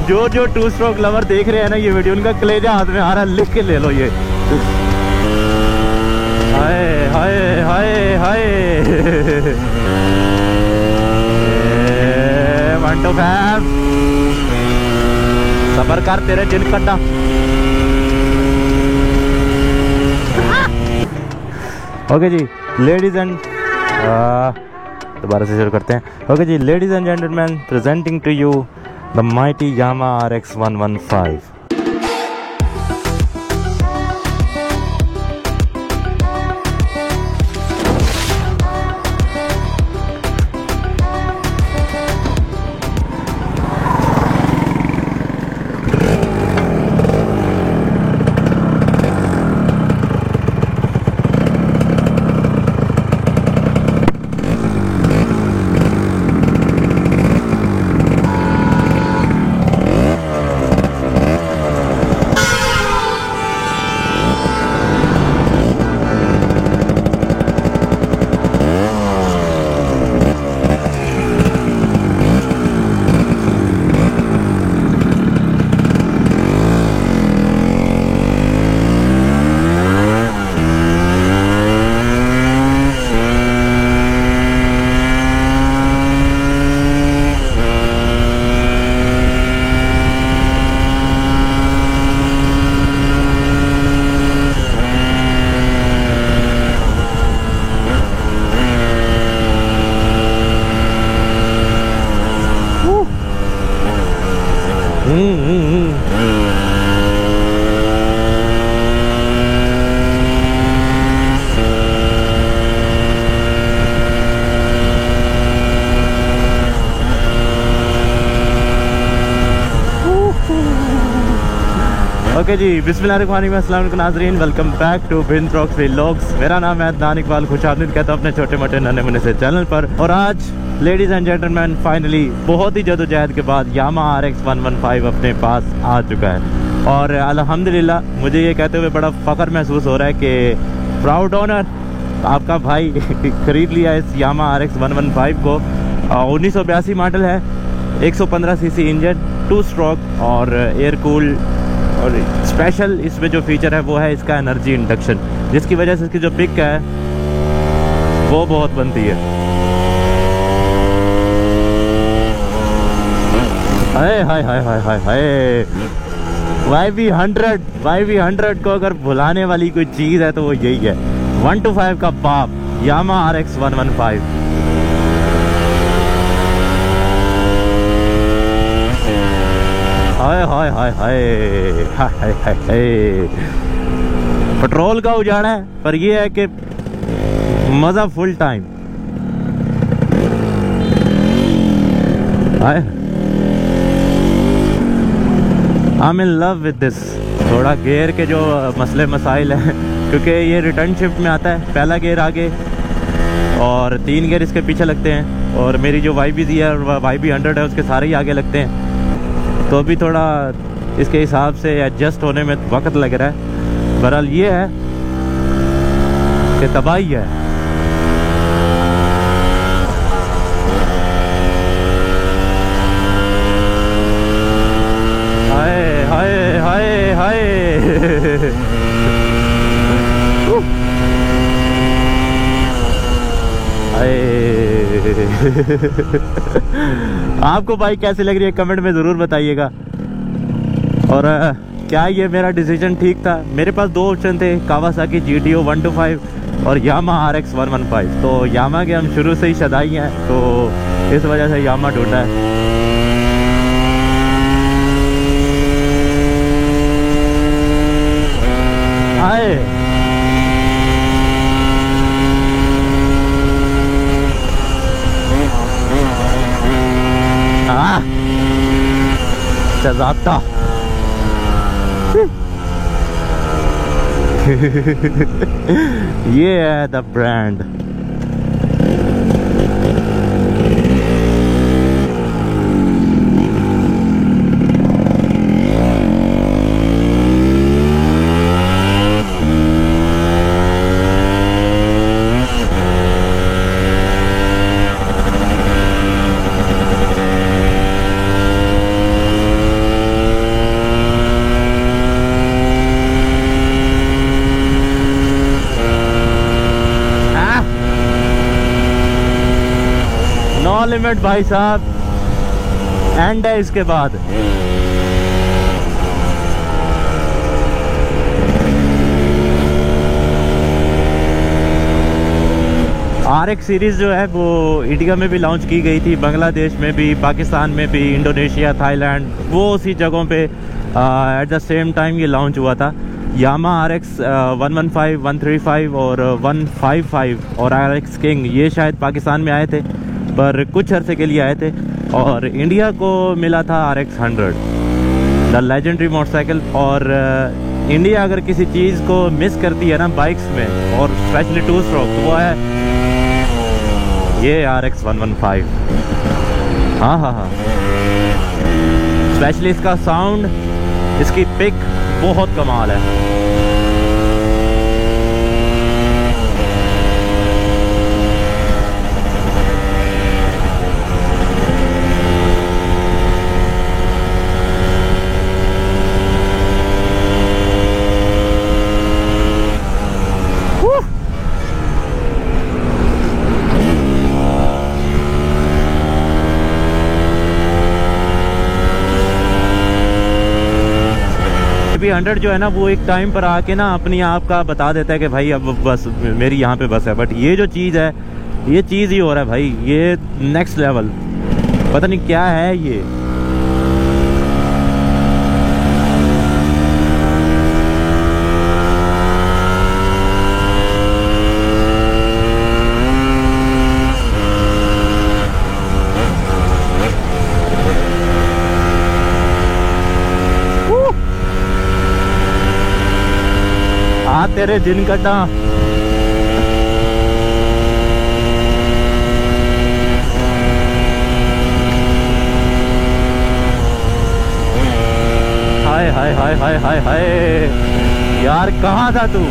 जो जो two stroke lover देख रहे हैं ना ये वीडियो, उनका कलेजा हाथ में आ रहा है, लिख के ले लो ये। हाय हाय हाय हाय 1 to 5 सबर कर, तेरे दिन कटा। ओके जी लेडीज एंड दोबारा से शुरू करते हैं। ओके जी ladies and gentleman, presenting to you the mighty Yamaha RX 115। Okay जी बिस्मिल्लाहिर्रहमानिर्रहीम, अस्सलाम वालेकुम नाज़रीन, welcome back to Bin Rocks vlogs. मेरा नाम है अदनान इकबाल, खुशामदीद कहता हूँ अपने छोटे मोटे नन्हे मुन्ने से चैनल पर। और आज लेडीज़ एंड जेंटलमैन फाइनली बहुत ही जदोजहद के बाद यामाहा RX 115 अपने पास आ चुका है। और अल्हम्दुलिल्लाह मुझे ये कहते हुए बड़ा फ़ख्र महसूस हो रहा है कि प्राउड ऑनर आपका भाई खरीद लिया इस यामाहा RX 115 को। 1982 मॉडल है, 115 सीसी इंजन, 2 स्ट्रोक और एयर कूल। और स्पेशल इसमें जो फीचर है वो है इसका एनर्जी इंडक्शन, जिसकी वजह से इसकी जो पिक है वो बहुत बनती है। हाय हाय हाय हाय हाय हाय YB100 को अगर भुलाने वाली कोई चीज़ है तो वो यही है। 1 to 5 का बाप यामाहा RX 115। हाय हाय हाय हाय हाय हाय हाय। पेट्रोल का उजाड़ा है पर ये है कि मजा full time. Hi I am in love with this. थोड़ा गियर के जो मसले मसाइल हैं, क्योंकि ये रिटर्न शिफ्ट में आता है, पहला गियर आगे और 3 गियर इसके पीछे लगते हैं। और मेरी जो YB है और YB100 है उसके सारे ही आगे लगते हैं, तो अभी थोड़ा इसके हिसाब से एडजस्ट होने में वक्त लग रहा है। बहरहाल ये है कि तबाही है। हाय हाय हाय हाय आपको बाइक कैसी लग रही है कमेंट में ज़रूर बताइएगा। और क्या ये मेरा डिसीजन ठीक था? मेरे पास 2 ऑप्शन थे, कावासाकी GTO 1 to 5 और यामाहा RX 115। तो यामाहा के हम शुरू से ही शदाई हैं, तो इस वजह से यामाहा ढूंढा है। हाय शहज़ादा ये है द ब्रांड। मोमेंट भाई साहब, एंड है इसके बाद। RX सीरीज़ जो है वो इंडिया में भी लॉन्च की गई थी, बांग्लादेश में भी, पाकिस्तान में भी, इंडोनेशिया, थाईलैंड, वो उसी जगहों पे एट द सेम टाइम ये लॉन्च हुआ था। यामा RX 115, 135 और 155 और RX किंग ये शायद पाकिस्तान में आए थे, पर कुछ अरसे के लिए आए थे। और इंडिया को मिला था RX 100, द लेजेंडरी मोटरसाइकिल। और इंडिया अगर किसी चीज़ को मिस करती है ना बाइक्स में, और स्पेशली 2 स्ट्रोक, तो वो है ये RX 115। हाँ हाँ हाँ, स्पेशली इसका साउंड, इसकी पिक बहुत कमाल है। भी 100 जो है ना, वो एक टाइम पर आके ना अपनी आप का बता देता है कि भाई अब बस मेरी यहाँ पे बस है। बट ये जो चीज़ है, ये चीज़ ही हो रहा है भाई, ये नेक्स्ट लेवल, पता नहीं क्या है ये। तेरे जिन कटा हाय हाय हाय हाय हाय हाय यार, कहाँ था तू?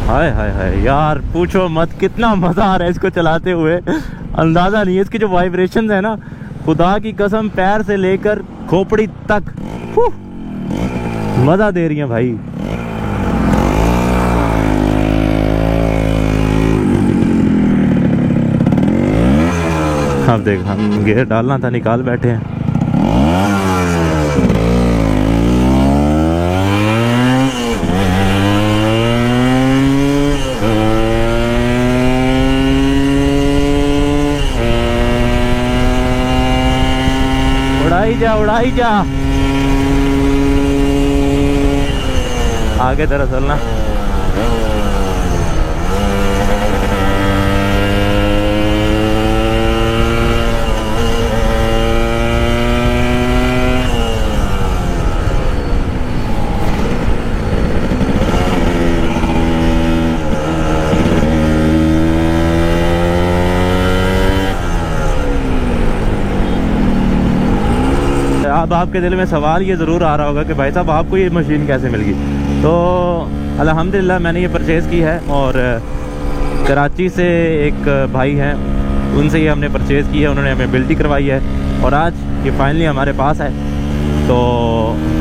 हाय हाय हाय यार, पूछो मत, कितना मजा आ रहा है इसको चलाते हुए, अंदाजा नहीं है। इसकी जो वाइब्रेशंस है ना, खुदा की कसम, पैर से लेकर खोपड़ी तक मजा दे रही है भाई। अब देख, हम गियर डालना था, निकाल बैठे हैं। उड़ाई जा, आगे तरह चलना। अब आपके दिल में सवाल ये ज़रूर आ रहा होगा कि भाई साहब आपको ये मशीन कैसे मिल गई। तो अल्हम्दुलिल्लाह मैंने ये परचेज़ की है, और कराची से एक भाई हैं, उनसे ये हमने परचेज़ की है, उन्होंने हमें बिल्टी करवाई है, और आज ये फाइनली हमारे पास है। तो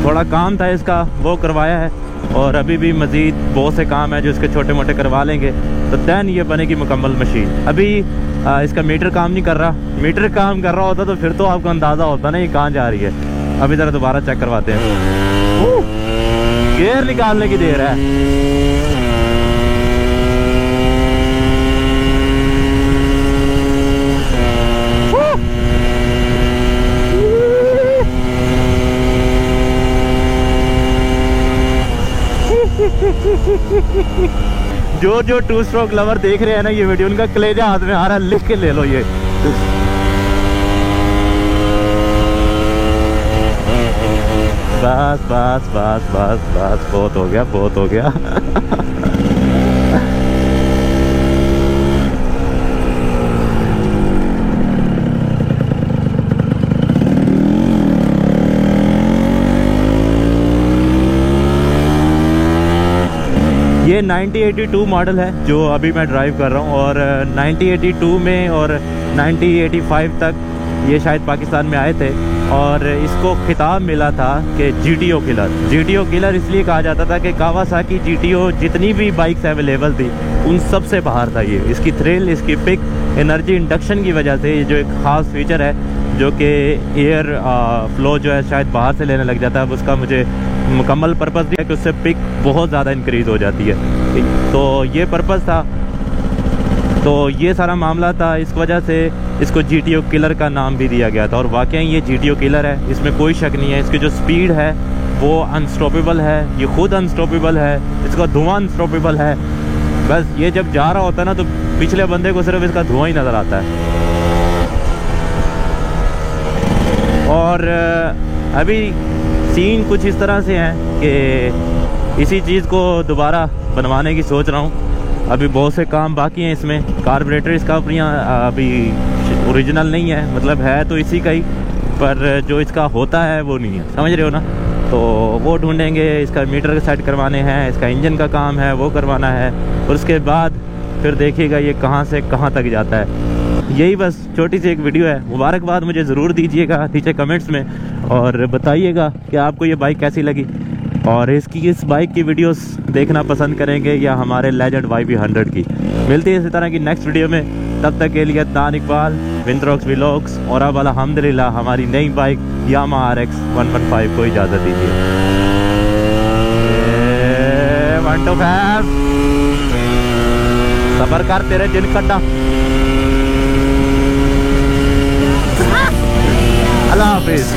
थोड़ा काम था इसका, वो करवाया है, और अभी भी मज़ीद बहुत से काम है जो इसके छोटे मोटे करवा लेंगे, तो दैन ये बनेगी मुकम्मल मशीन। अभी इसका मीटर काम नहीं कर रहा, मीटर काम कर रहा होता तो फिर तो आपको अंदाज़ा होता ना ये कहाँ जा रही है। अभी ज़रा दोबारा चेक करवाते हैं। गियर निकालने की देर है। जो 2 स्ट्रोक लवर देख रहे हैं ना ये वीडियो, उनका कलेजा हाथ में आ रहा है, लिख के ले लो ये। बस बस बस बस बस, बहुत हो गया, बहुत हो गया। ये 9082 मॉडल है जो अभी मैं ड्राइव कर रहा हूँ, और 9082 में और 9085 तक ये शायद पाकिस्तान में आए थे, और इसको खिताब मिला था कि GTO किलर। GTO किलर इसलिए कहा जाता था कि कावासाकी GTO जितनी भी बाइक्स अवेलेबल थी उन सब से बाहर था ये। इसकी थ्रिल, इसकी पिक, एनर्जी इंडक्शन की वजह से ये जो एक ख़ास फीचर है जो कि एयर फ्लो जो है शायद बाहर से लेने लग जाता है, उसका मुझे मुकम्मल पर्पज़ दिया कि उससे पिक बहुत ज़्यादा इंक्रीज़ हो जाती है। तो ये पर्पज़ था, तो ये सारा मामला था, इस वजह से इसको GTO किलर का नाम भी दिया गया था। और वाकई ये GTO किलर है, इसमें कोई शक नहीं है। इसकी जो स्पीड है वो अनस्टॉपेबल है, ये खुद अनस्टॉपेबल है, इसका धुआं अनस्टॉपेबल है। बस ये जब जा रहा होता है ना तो पिछले बंदे को सिर्फ इसका धुआं ही नज़र आता है। और अभी सीन कुछ इस तरह से हैं कि इसी चीज़ को दोबारा बनवाने की सोच रहा हूँ। अभी बहुत से काम बाकी हैं इसमें। कार्बोरेटर इसका अभी ओरिजिनल नहीं है, मतलब है तो इसी का ही, पर जो इसका होता है वो नहीं है, समझ रहे हो ना। तो वो ढूंढेंगे, इसका मीटर सेट करवाने हैं, इसका इंजन का काम है वो करवाना है, और उसके बाद फिर देखिएगा ये कहाँ से कहाँ तक जाता है। यही बस छोटी सी एक वीडियो है। मुबारकबाद मुझे ज़रूर दीजिएगा नीचे कमेंट्स में, और बताइएगा कि आपको ये बाइक कैसी लगी, और इस बाइक की वीडियोस देखना पसंद करेंगे या हमारे लेजेंड YB100 की। मिलती है इसी तरह की नेक्स्ट वीडियो में। तब तक के लिए दान इकबाल, विंथ्रॉक्स व्लॉग्स, और अब अल्हम्दुलिल्लाह हमारी नई बाइक यामाहा RX 115 को इजाज़त दीजिए। 1 to 5 सफर कर तेरे जिन कट्टा। अल्लाह हाफिज़।